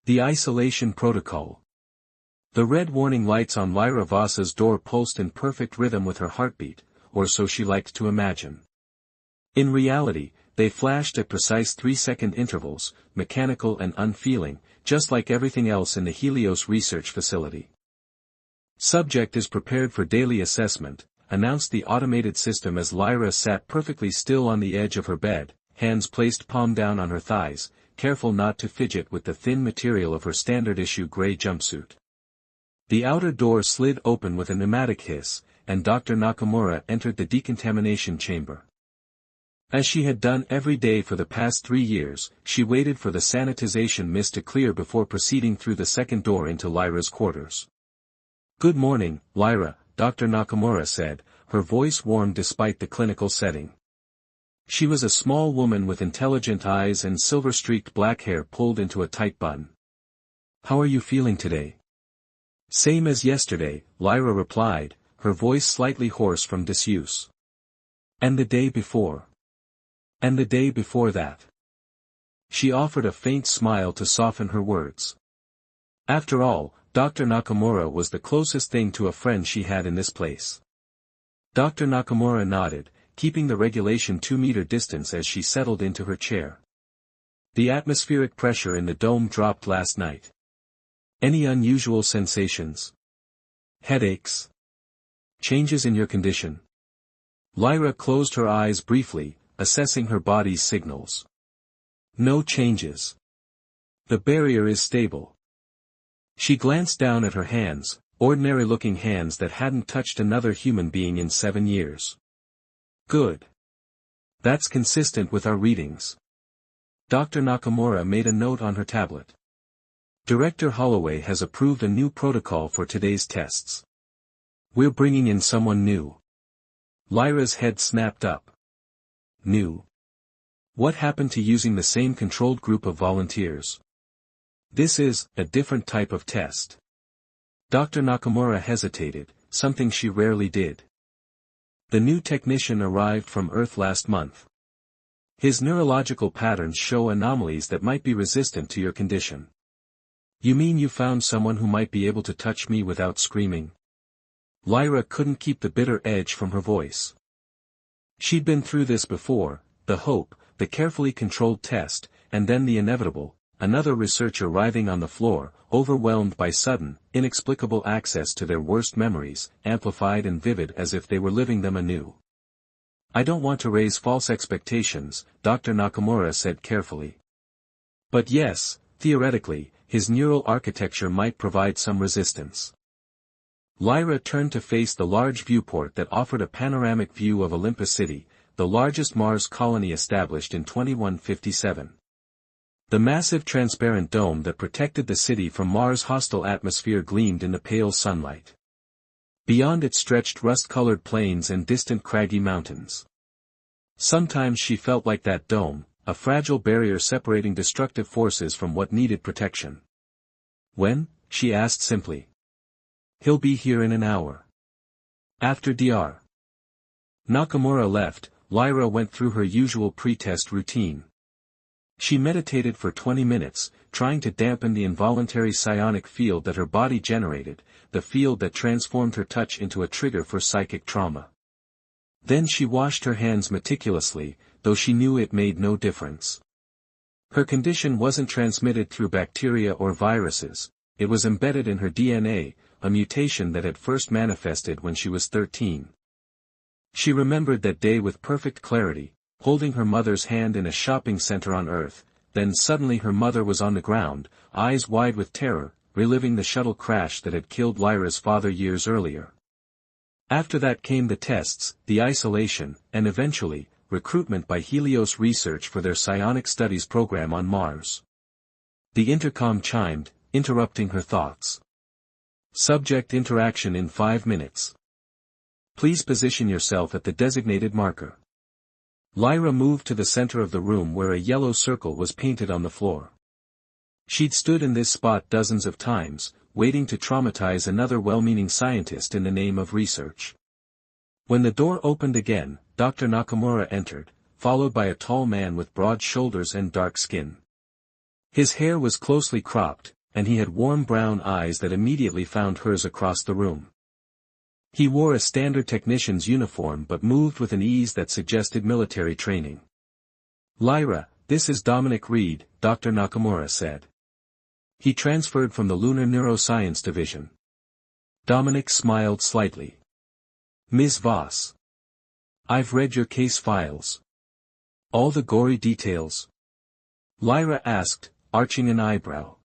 The Isolation Protocol. The red warning lights on Lyra Voss's door pulsed in perfect rhythm with her heartbeat, or so she liked to imagine. In reality, they flashed at precise 3-second intervals, mechanical and unfeeling, just like everything else in the Helios research facility. Subject is prepared for daily assessment, announced the automated system as Lyra sat perfectly still on the edge of her bed, hands placed palm down on her thighs, careful not to fidget with the thin material of her standard-issue gray jumpsuit. The outer door slid open with a pneumatic hiss, and Dr. Nakamura entered the decontamination chamber. As she had done every day for the past 3 years, she waited for the sanitization mist to clear before proceeding through the second door into Lyra's quarters. "Good morning, Lyra," Dr. Nakamura said, her voice warm despite the clinical setting. She was a small woman with intelligent eyes and silver-streaked black hair pulled into a tight bun. "How are you feeling today?" "Same as yesterday," Lyra replied, her voice slightly hoarse from disuse. "And the day before?" "And the day before that?" She offered a faint smile to soften her words. After all, Dr. Nakamura was the closest thing to a friend she had in this place. Dr. Nakamura nodded, keeping the regulation 2-meter distance as she settled into her chair. "The atmospheric pressure in the dome dropped last night. Any unusual sensations? Headaches? Changes in your condition?" Lyra closed her eyes briefly, assessing her body's signals. "No changes. The barrier is stable." She glanced down at her hands, ordinary-looking hands that hadn't touched another human being in 7 years. "Good. That's consistent with our readings." Dr. Nakamura made a note on her tablet. "Director Holloway has approved a new protocol for today's tests. We're bringing in someone new." Lyra's head snapped up. "New? What happened to using the same controlled group of volunteers?" "This is a different type of test." Dr. Nakamura hesitated, something she rarely did. "The new technician arrived from Earth last month. His neurological patterns show anomalies that might be resistant to your condition." "You mean you found someone who might be able to touch me without screaming?" Lyra couldn't keep the bitter edge from her voice. She'd been through this before, the hope, the carefully controlled test, and then the inevitable, another researcher writhing on the floor, overwhelmed by sudden, inexplicable access to their worst memories, amplified and vivid as if they were living them anew. "I don't want to raise false expectations," Dr. Nakamura said carefully. "But yes, theoretically, his neural architecture might provide some resistance." Lyra turned to face the large viewport that offered a panoramic view of Olympus City, the largest Mars colony established in 2157. The massive transparent dome that protected the city from Mars' hostile atmosphere gleamed in the pale sunlight. Beyond it stretched rust-colored plains and distant craggy mountains. Sometimes she felt like that dome, a fragile barrier separating destructive forces from what needed protection. "When?" she asked simply. "He'll be here in an hour. After Dr. Nakamura left, Lyra went through her usual pre-test routine. She meditated for 20 minutes, trying to dampen the involuntary psionic field that her body generated, the field that transformed her touch into a trigger for psychic trauma. Then she washed her hands meticulously, though she knew it made no difference. Her condition wasn't transmitted through bacteria or viruses, it was embedded in her DNA, a mutation that had first manifested when she was 13. She remembered that day with perfect clarity, holding her mother's hand in a shopping center on Earth, then suddenly her mother was on the ground, eyes wide with terror, reliving the shuttle crash that had killed Lyra's father years earlier. After that came the tests, the isolation, and eventually, recruitment by Helios Research for their psionic studies program on Mars. The intercom chimed, interrupting her thoughts. Subject interaction in 5 minutes. Please position yourself at the designated marker. Lyra moved to the center of the room where a yellow circle was painted on the floor. She'd stood in this spot dozens of times, waiting to traumatize another well-meaning scientist in the name of research. When the door opened again, Dr. Nakamura entered, followed by a tall man with broad shoulders and dark skin. His hair was closely cropped, and he had warm brown eyes that immediately found hers across the room. He wore a standard technician's uniform but moved with an ease that suggested military training. "Lyra, this is Dominic Reed," Dr. Nakamura said. He transferred from the Lunar Neuroscience Division. Dominic smiled slightly. "Ms. Voss. I've read your case files. All the gory details?" Lyra asked, arching an eyebrow.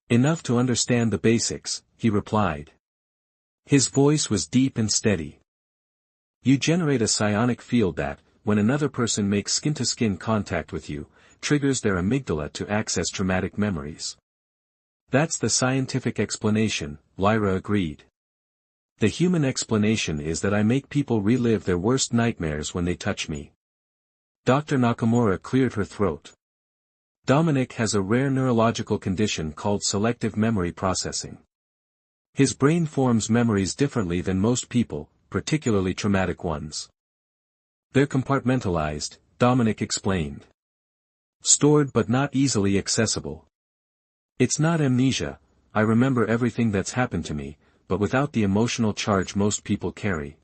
"Enough to understand the basics," he replied. His voice was deep and steady. "You generate a psionic field that, when another person makes skin-to-skin contact with you, triggers their amygdala to access traumatic memories." "That's the scientific explanation," Lyra agreed. "The human explanation is that I make people relive their worst nightmares when they touch me." Dr. Nakamura cleared her throat. "Dominic has a rare neurological condition called selective memory processing. His brain forms memories differently than most people, particularly traumatic ones. They're compartmentalized," Dominic explained. "Stored but not easily accessible. It's not amnesia, I remember everything that's happened to me, but without the emotional charge most people carry."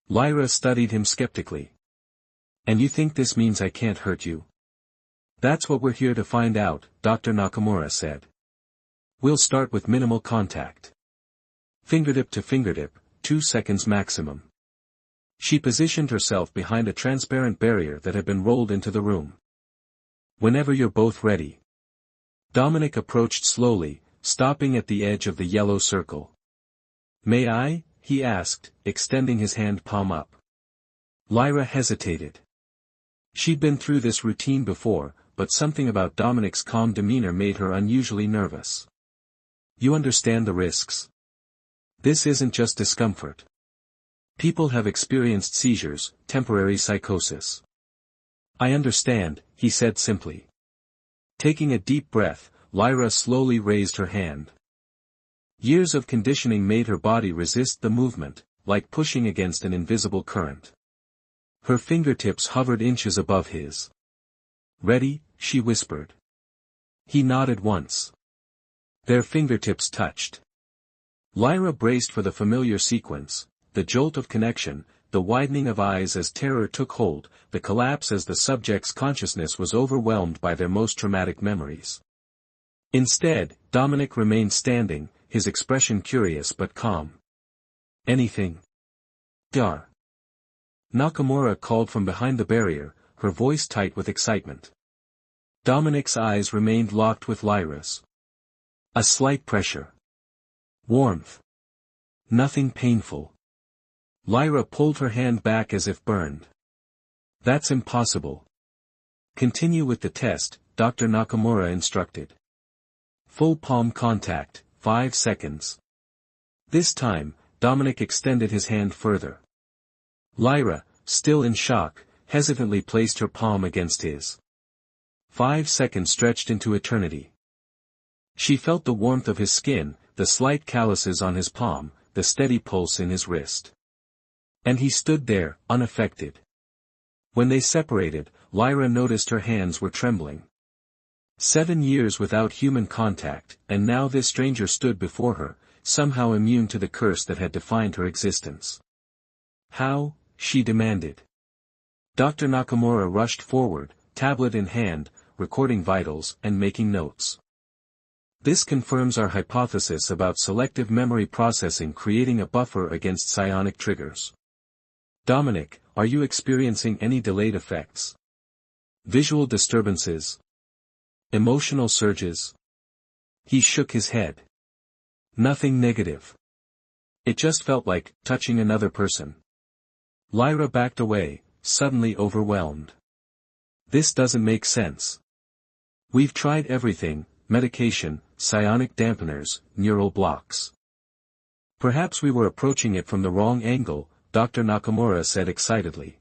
Lyra studied him skeptically. "And you think this means I can't hurt you?" "That's what we're here to find out," Dr. Nakamura said. "We'll start with minimal contact. Fingertip to fingertip, 2 seconds maximum." She positioned herself behind a transparent barrier that had been rolled into the room. "Whenever you're both ready." Dominic approached slowly, stopping at the edge of the yellow circle. "May I?" he asked, extending his hand palm up. Lyra hesitated. She'd been through this routine before, but something about Dominic's calm demeanor made her unusually nervous. "You understand the risks. This isn't just discomfort. People have experienced seizures, temporary psychosis." "I understand," he said simply. Taking a deep breath, Lyra slowly raised her hand. Years of conditioning made her body resist the movement, like pushing against an invisible current. Her fingertips hovered inches above his. "Ready?" she whispered. He nodded once. Their fingertips touched. Lyra braced for the familiar sequence, the jolt of connection, the widening of eyes as terror took hold, the collapse as the subject's consciousness was overwhelmed by their most traumatic memories. Instead, Dominic remained standing, his expression curious but calm. "Anything?" "Dar." Nakamura called from behind the barrier, her voice tight with excitement. Dominic's eyes remained locked with Lyra's. A slight pressure. Warmth. Nothing painful. Lyra pulled her hand back as if burned. "That's impossible." "Continue with the test," Dr. Nakamura instructed. Full palm contact, 5 seconds. This time, Dominic extended his hand further. Lyra, still in shock, hesitantly placed her palm against his. 5 seconds stretched into eternity. She felt the warmth of his skin, the slight calluses on his palm, the steady pulse in his wrist. And he stood there, unaffected. When they separated, Lyra noticed her hands were trembling. 7 years without human contact, and now this stranger stood before her, somehow immune to the curse that had defined her existence. "How?" she demanded. Dr. Nakamura rushed forward, tablet in hand, recording vitals and making notes. "This confirms our hypothesis about selective memory processing creating a buffer against psionic triggers. Dominic, are you experiencing any delayed effects? Visual disturbances? Emotional surges?" He shook his head. "Nothing negative. It just felt like touching another person." Lyra backed away, suddenly overwhelmed. "This doesn't make sense. We've tried everything, medication, psionic dampeners, neural blocks. Perhaps we were approaching it from the wrong angle," Dr. Nakamura said excitedly.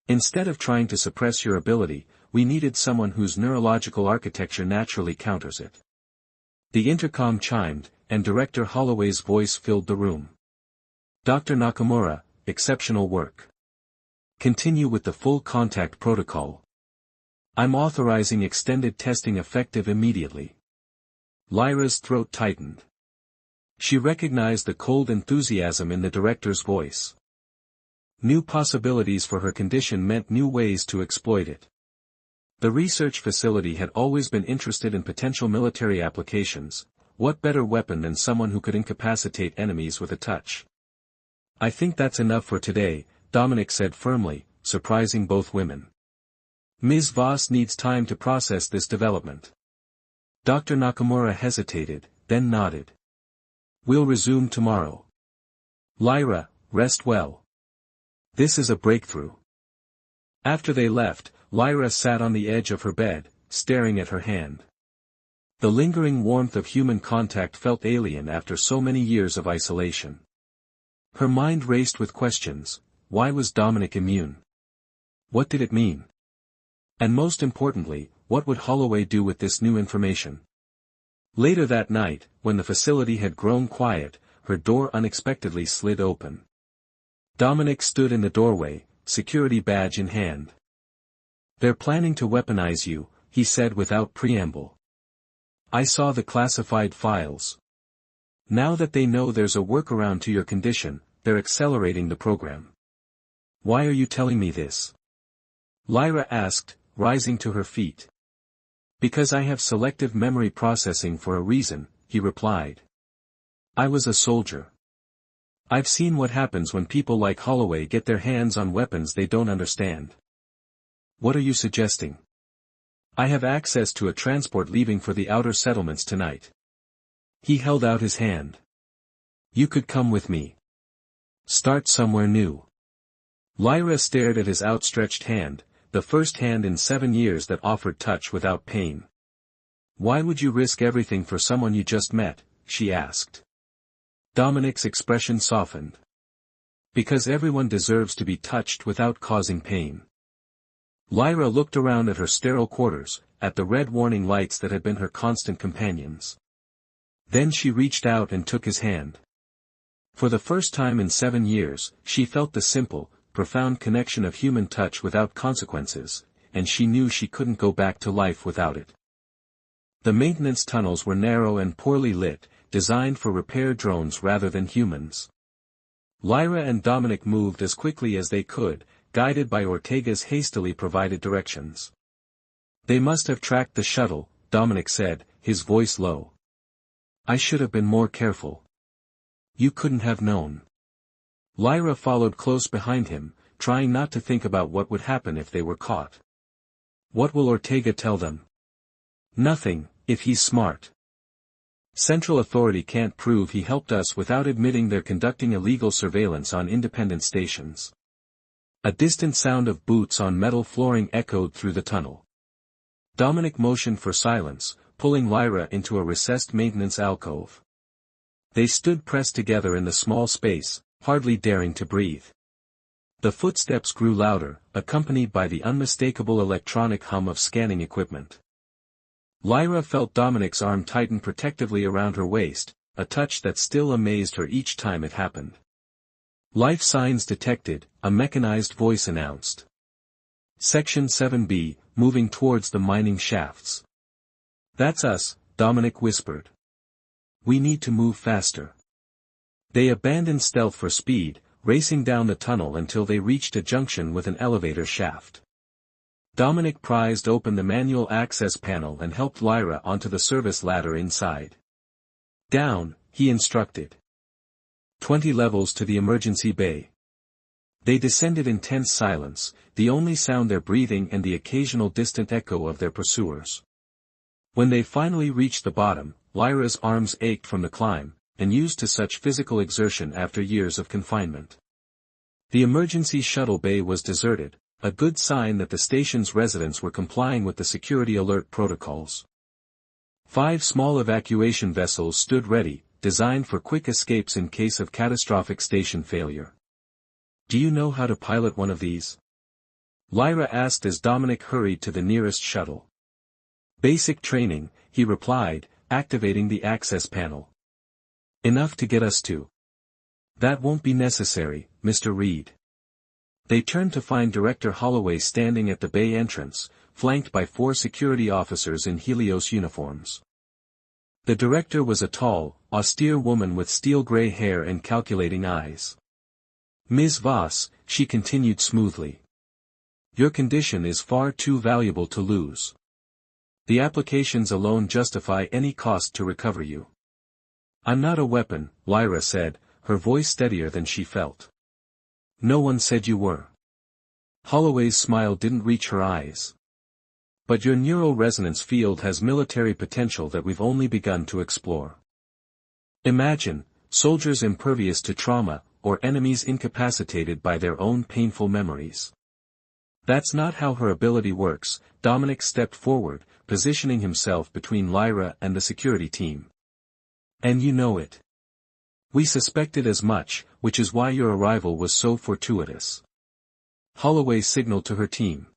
"Instead of trying to suppress your ability, we needed someone whose neurological architecture naturally counters it." The intercom chimed, and Director Holloway's voice filled the room. "Dr. Nakamura, exceptional work. Continue with the full contact protocol." I'm authorizing extended testing effective immediately. Lyra's throat tightened. She recognized the cold enthusiasm in the director's voice. New possibilities for her condition meant new ways to exploit it. The research facility had always been interested in potential military applications. What better weapon than someone who could incapacitate enemies with a touch? I think that's enough for today, Dominic said firmly, surprising both women. Ms. Voss needs time to process this development. Dr. Nakamura hesitated, then nodded. We'll resume tomorrow. Lyra, rest well. This is a breakthrough. After they left, Lyra sat on the edge of her bed, staring at her hand. The lingering warmth of human contact felt alien after so many years of isolation. Her mind raced with questions. Why was Dominic immune? What did it mean? And most importantly, what would Holloway do with this new information? Later that night, when the facility had grown quiet, her door unexpectedly slid open. Dominic stood in the doorway, security badge in hand. They're planning to weaponize you, he said without preamble. I saw the classified files. Now that they know there's a workaround to your condition, they're accelerating the program. Why are you telling me this? Lyra asked, rising to her feet. Because I have selective memory processing for a reason, he replied. I was a soldier. I've seen what happens when people like Holloway get their hands on weapons they don't understand. What are you suggesting? I have access to a transport leaving for the outer settlements tonight. He held out his hand. You could come with me. Start somewhere new. Lyra stared at his outstretched hand, the first hand in 7 years that offered touch without pain. Why would you risk everything for someone you just met? She asked. Dominic's expression softened. Because everyone deserves to be touched without causing pain. Lyra looked around at her sterile quarters, at the red warning lights that had been her constant companions. Then she reached out and took his hand. For the first time in 7 years, she felt the simple, profound connection of human touch without consequences, and she knew she couldn't go back to life without it. The maintenance tunnels were narrow and poorly lit, designed for repair drones rather than humans. Lyra and Dominic moved as quickly as they could, guided by Ortega's hastily provided directions. They must have tracked the shuttle, Dominic said, his voice low. I should have been more careful. You couldn't have known. Lyra followed close behind him, trying not to think about what would happen if they were caught. What will Ortega tell them? Nothing, if he's smart. Central authority can't prove he helped us without admitting they're conducting illegal surveillance on independent stations. A distant sound of boots on metal flooring echoed through the tunnel. Dominic motioned for silence, pulling Lyra into a recessed maintenance alcove. They stood pressed together in the small space, hardly daring to breathe. The footsteps grew louder, accompanied by the unmistakable electronic hum of scanning equipment. Lyra felt Dominic's arm tighten protectively around her waist, a touch that still amazed her each time it happened. Life signs detected, a mechanized voice announced. Section 7B, moving towards the mining shafts. That's us, Dominic whispered. We need to move faster. They abandoned stealth for speed, racing down the tunnel until they reached a junction with an elevator shaft. Dominic prized open the manual access panel and helped Lyra onto the service ladder inside. Down, he instructed. 20 levels to the emergency bay. They descended in tense silence, the only sound their breathing and the occasional distant echo of their pursuers. When they finally reached the bottom, Lyra's arms ached from the climb, and used to such physical exertion after years of confinement. The emergency shuttle bay was deserted, a good sign that the station's residents were complying with the security alert protocols. 5 small evacuation vessels stood ready, designed for quick escapes in case of catastrophic station failure. Do you know how to pilot one of these? Lyra asked as Dominic hurried to the nearest shuttle. Basic training, he replied, activating the access panel. Enough to get us to. That won't be necessary, Mr. Reed. They turned to find Director Holloway standing at the bay entrance, flanked by 4 security officers in Helios uniforms. The director was a tall, austere woman with steel-gray hair and calculating eyes. "Ms. Voss," she continued smoothly. "Your condition is far too valuable to lose. The applications alone justify any cost to recover you." "I'm not a weapon," Lyra said, her voice steadier than she felt. "No one said you were." Holloway's smile didn't reach her eyes. "But your neural resonance field has military potential that we've only begun to explore. Imagine, soldiers impervious to trauma, or enemies incapacitated by their own painful memories." "That's not how her ability works." Dominic stepped forward, positioning himself between Lyra and the security team. "And you know it. We suspected as much, which is why your arrival was so fortuitous." Holloway signaled to her team.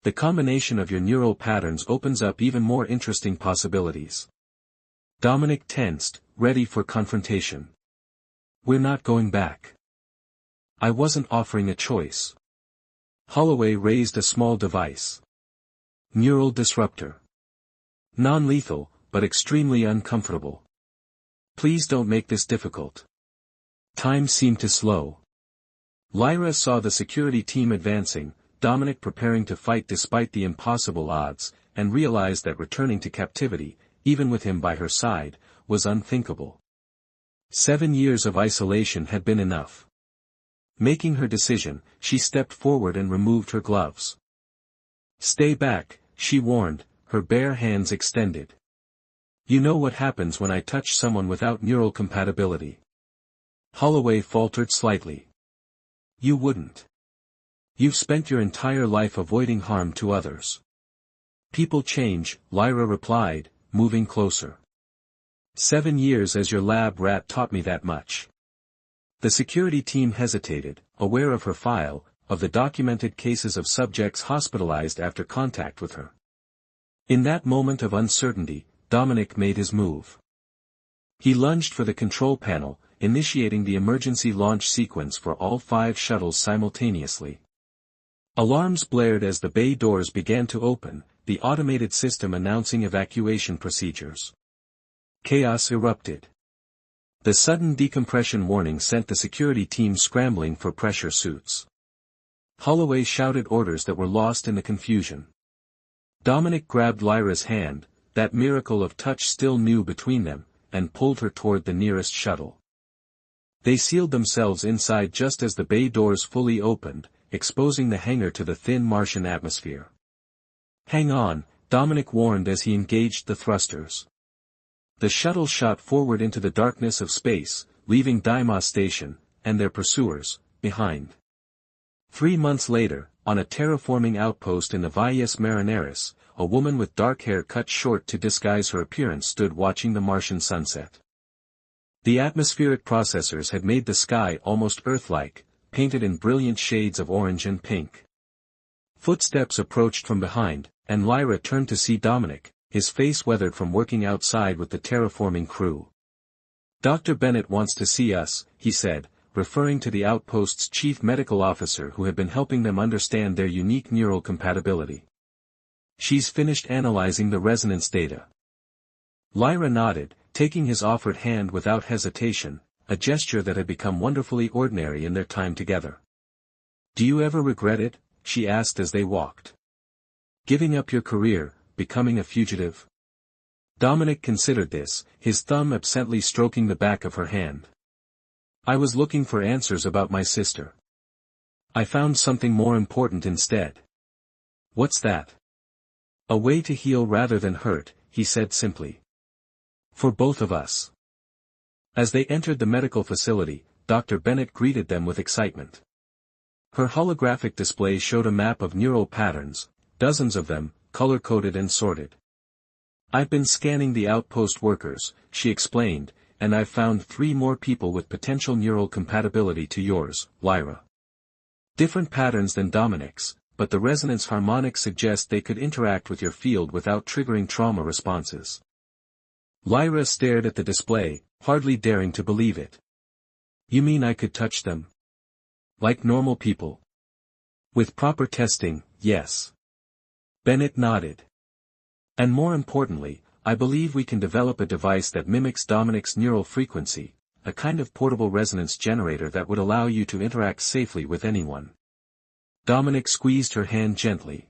"The combination of your neural patterns opens up even more interesting possibilities." Dominic tensed, ready for confrontation. "We're not going back." "I wasn't offering a choice." Holloway raised a small device. "Neural disruptor. Non-lethal, but extremely uncomfortable. Please don't make this difficult." Time seemed to slow. Lyra saw the security team advancing, Dominic preparing to fight despite the impossible odds, and realized that returning to captivity, even with him by her side, was unthinkable. 7 years of isolation had been enough. Making her decision, she stepped forward and removed her gloves. "Stay back," she warned, her bare hands extended. "You know what happens when I touch someone without neural compatibility." Holloway faltered slightly. "You wouldn't. You've spent your entire life avoiding harm to others." "People change," Lyra replied, moving closer. 7 years as your lab rat taught me that much." The security team hesitated, aware of her file, of the documented cases of subjects hospitalized after contact with her. In that moment of uncertainty, Dominic made his move. He lunged for the control panel, initiating the emergency launch sequence for all 5 shuttles simultaneously. Alarms blared as the bay doors began to open, the automated system announcing evacuation procedures. Chaos erupted. The sudden decompression warning sent the security team scrambling for pressure suits. Holloway shouted orders that were lost in the confusion. Dominic grabbed Lyra's hand, that miracle of touch still new between them, and pulled her toward the nearest shuttle. They sealed themselves inside just as the bay doors fully opened, exposing the hangar to the thin Martian atmosphere. "Hang on," Dominic warned as he engaged the thrusters. The shuttle shot forward into the darkness of space, leaving Deimos Station, and their pursuers, behind. 3 months later, on a terraforming outpost in the Valles Marineris, a woman with dark hair cut short to disguise her appearance stood watching the Martian sunset. The atmospheric processors had made the sky almost Earth-like, painted in brilliant shades of orange and pink. Footsteps approached from behind, and Lyra turned to see Dominic, his face weathered from working outside with the terraforming crew. "Dr. Bennett wants to see us," he said, referring to the outpost's chief medical officer who had been helping them understand their unique neural compatibility. "She's finished analyzing the resonance data." Lyra nodded, taking his offered hand without hesitation, a gesture that had become wonderfully ordinary in their time together. "Do you ever regret it?" she asked as they walked. "Giving up your career, becoming a fugitive?" Dominic considered this, his thumb absently stroking the back of her hand. "I was looking for answers about my sister. I found something more important instead." "What's that?" "A way to heal rather than hurt," he said simply. "For both of us." As they entered the medical facility, Dr. Bennett greeted them with excitement. Her holographic display showed a map of neural patterns, dozens of them, color-coded and sorted. "I've been scanning the outpost workers," she explained, "and I've found 3 more people with potential neural compatibility to yours, Lyra. Different patterns than Dominic's, but the resonance harmonics suggest they could interact with your field without triggering trauma responses." Lyra stared at the display, hardly daring to believe it. "You mean I could touch them? Like normal people?" "With proper testing, yes. Bennett nodded. And more importantly, I believe we can develop a device that mimics Dominic's neural frequency, a kind of portable resonance generator that would allow you to interact safely with anyone. Dominic squeezed her hand gently.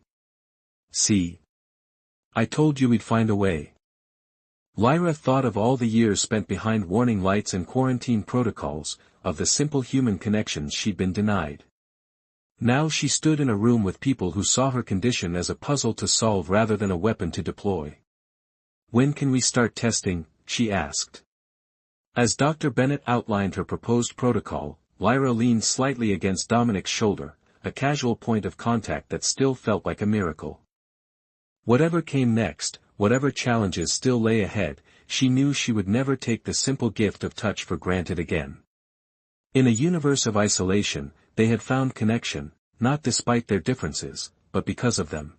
See? I told you we'd find a way. Lyra thought of all the years spent behind warning lights and quarantine protocols, of the simple human connections she'd been denied. Now she stood in a room with people who saw her condition as a puzzle to solve rather than a weapon to deploy. When can we start testing? She asked. As Dr. Bennett outlined her proposed protocol, Lyra leaned slightly against Dominic's shoulder, a casual point of contact that still felt like a miracle. Whatever came next, whatever challenges still lay ahead, she knew she would never take the simple gift of touch for granted again. In a universe of isolation, they had found connection, not despite their differences, but because of them.